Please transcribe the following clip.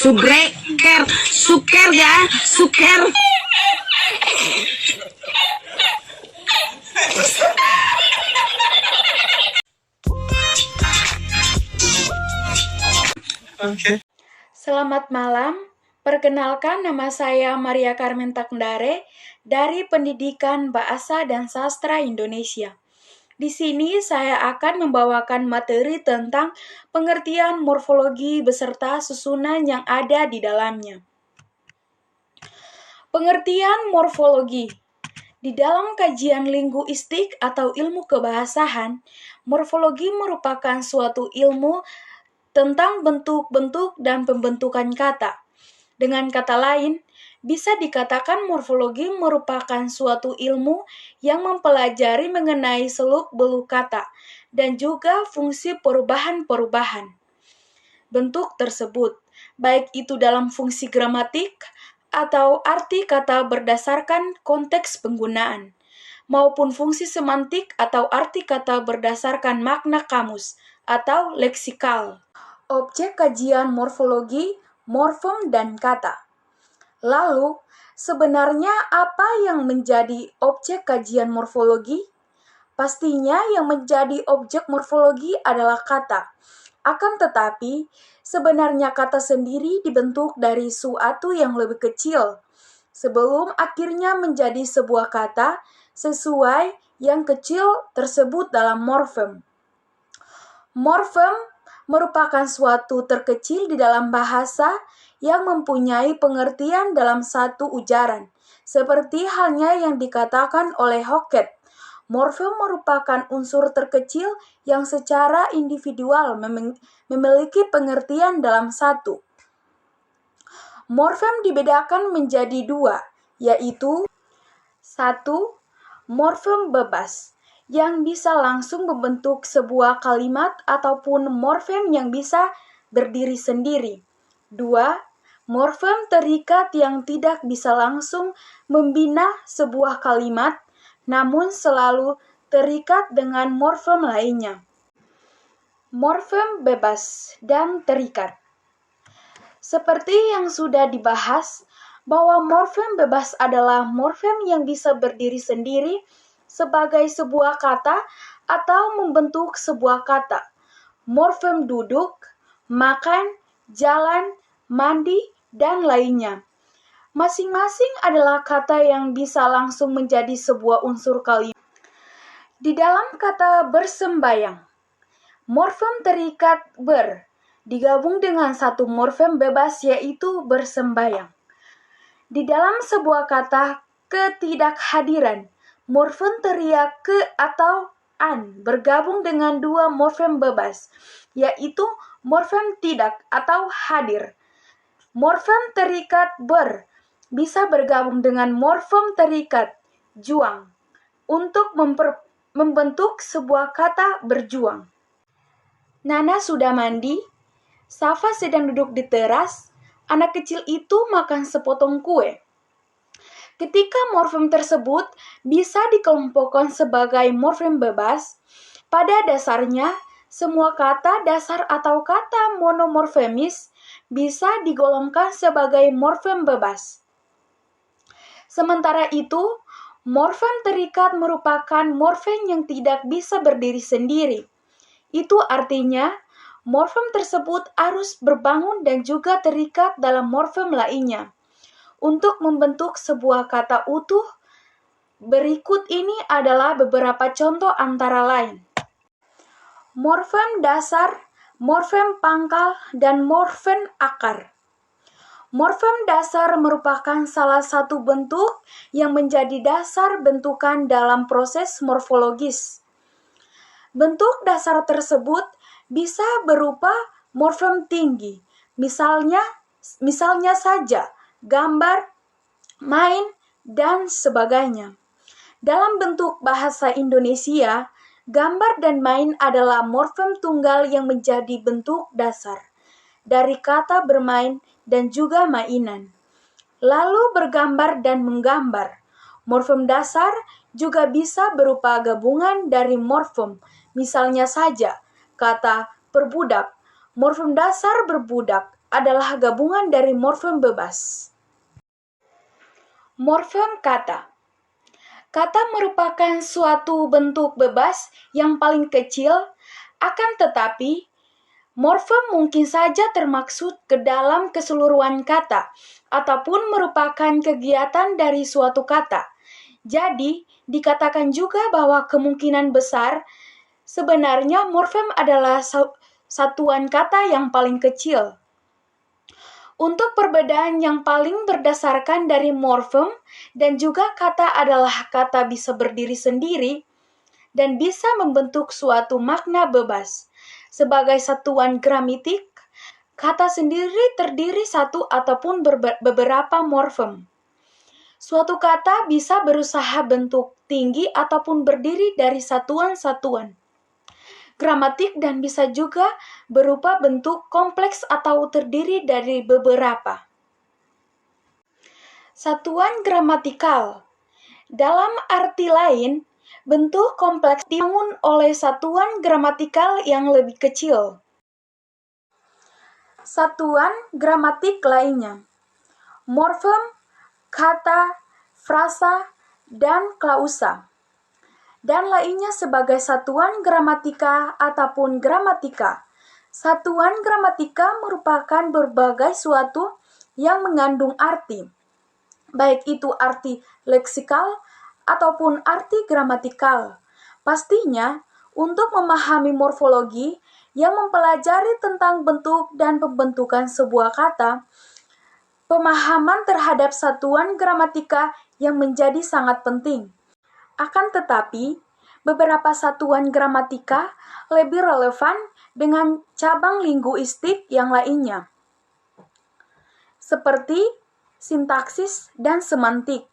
Sugreker, suker ya, suker. Selamat malam, perkenalkan nama saya Maria Carmen Takndare dari Pendidikan Bahasa dan Sastra Indonesia. Di sini saya akan membawakan materi tentang pengertian morfologi beserta susunan yang ada di dalamnya. Pengertian morfologi. Di dalam kajian linguistik atau ilmu kebahasaan, morfologi merupakan suatu ilmu tentang bentuk-bentuk dan pembentukan kata. Dengan kata lain, bisa dikatakan morfologi merupakan suatu ilmu yang mempelajari mengenai seluk-beluk kata dan juga fungsi perubahan-perubahan bentuk tersebut, baik itu dalam fungsi gramatik atau arti kata berdasarkan konteks penggunaan, maupun fungsi semantik atau arti kata berdasarkan makna kamus atau leksikal. Objek kajian morfologi, morfem dan kata. Lalu, sebenarnya apa yang menjadi objek kajian morfologi? Pastinya yang menjadi objek morfologi adalah kata. Akan tetapi, sebenarnya kata sendiri dibentuk dari suatu yang lebih kecil, sebelum akhirnya menjadi sebuah kata sesuai yang kecil tersebut dalam morfem. Morfem merupakan suatu terkecil di dalam bahasa yang mempunyai pengertian dalam satu ujaran, seperti halnya yang dikatakan oleh Hockett. Morfem merupakan unsur terkecil yang secara individual memiliki pengertian dalam satu. Morfem dibedakan menjadi dua, yaitu 1. Morfem bebas, yang bisa langsung membentuk sebuah kalimat ataupun morfem yang bisa berdiri sendiri. 2. Morfem terikat yang tidak bisa langsung membina sebuah kalimat, namun selalu terikat dengan morfem lainnya. Morfem bebas dan terikat. Seperti yang sudah dibahas, bahwa morfem bebas adalah morfem yang bisa berdiri sendiri sebagai sebuah kata atau membentuk sebuah kata. Morfem duduk, makan, jalan, mandi, dan lainnya. Masing-masing adalah kata yang bisa langsung menjadi sebuah unsur kalimat. Di dalam kata bersembayang, morfem terikat ber digabung dengan satu morfem bebas yaitu bersembayang. Di dalam sebuah kata ketidakhadiran, morfem teriak ke atau an bergabung dengan dua morfem bebas, yaitu morfem tidak atau hadir. Morfem terikat ber bisa bergabung dengan morfem terikat juang untuk membentuk sebuah kata berjuang. Nana sudah mandi, Safa sedang duduk di teras, anak kecil itu makan sepotong kue. Ketika morfem tersebut bisa dikelompokkan sebagai morfem bebas, pada dasarnya semua kata dasar atau kata monomorfemis bisa digolongkan sebagai morfem bebas. Sementara itu, morfem terikat merupakan morfem yang tidak bisa berdiri sendiri. Itu artinya, morfem tersebut harus berbangun dan juga terikat dalam morfem lainnya. Untuk membentuk sebuah kata utuh, berikut ini adalah beberapa contoh antara lain. Morfem dasar, morfem pangkal, dan morfem akar. Morfem dasar merupakan salah satu bentuk yang menjadi dasar bentukan dalam proses morfologis. Bentuk dasar tersebut bisa berupa morfem tinggi, misalnya saja, gambar, main, dan sebagainya. Dalam bentuk bahasa Indonesia, gambar dan main adalah morfem tunggal yang menjadi bentuk dasar dari kata bermain dan juga mainan. Lalu bergambar dan menggambar. Morfem dasar juga bisa berupa gabungan dari morfem, misalnya saja kata perbudak. Morfem dasar berbudak adalah gabungan dari morfem bebas. Morfem kata. Kata merupakan suatu bentuk bebas yang paling kecil, akan tetapi morfem mungkin saja termaksud ke dalam keseluruhan kata, ataupun merupakan kegiatan dari suatu kata. Jadi, dikatakan juga bahwa kemungkinan besar sebenarnya morfem adalah satuan kata yang paling kecil. Untuk perbedaan yang paling berdasarkan dari morfem dan juga kata adalah kata bisa berdiri sendiri dan bisa membentuk suatu makna bebas. Sebagai satuan gramatik, kata sendiri terdiri satu ataupun beberapa morfem. Suatu kata bisa berusaha bentuk tinggi ataupun berdiri dari satuan-satuan gramatik dan bisa juga berupa bentuk kompleks atau terdiri dari beberapa satuan gramatikal. Dalam arti lain, bentuk kompleks dibangun oleh satuan gramatikal yang lebih kecil. Satuan gramatik lainnya: morfem, kata, frasa, dan klausa, dan lainnya sebagai satuan gramatika ataupun gramatika. Satuan gramatika merupakan berbagai suatu yang mengandung arti, baik itu arti leksikal ataupun arti gramatikal. Pastinya, untuk memahami morfologi yang mempelajari tentang bentuk dan pembentukan sebuah kata, pemahaman terhadap satuan gramatika yang menjadi sangat penting. Akan tetapi, beberapa satuan gramatika lebih relevan dengan cabang linguistik yang lainnya, seperti sintaksis dan semantik.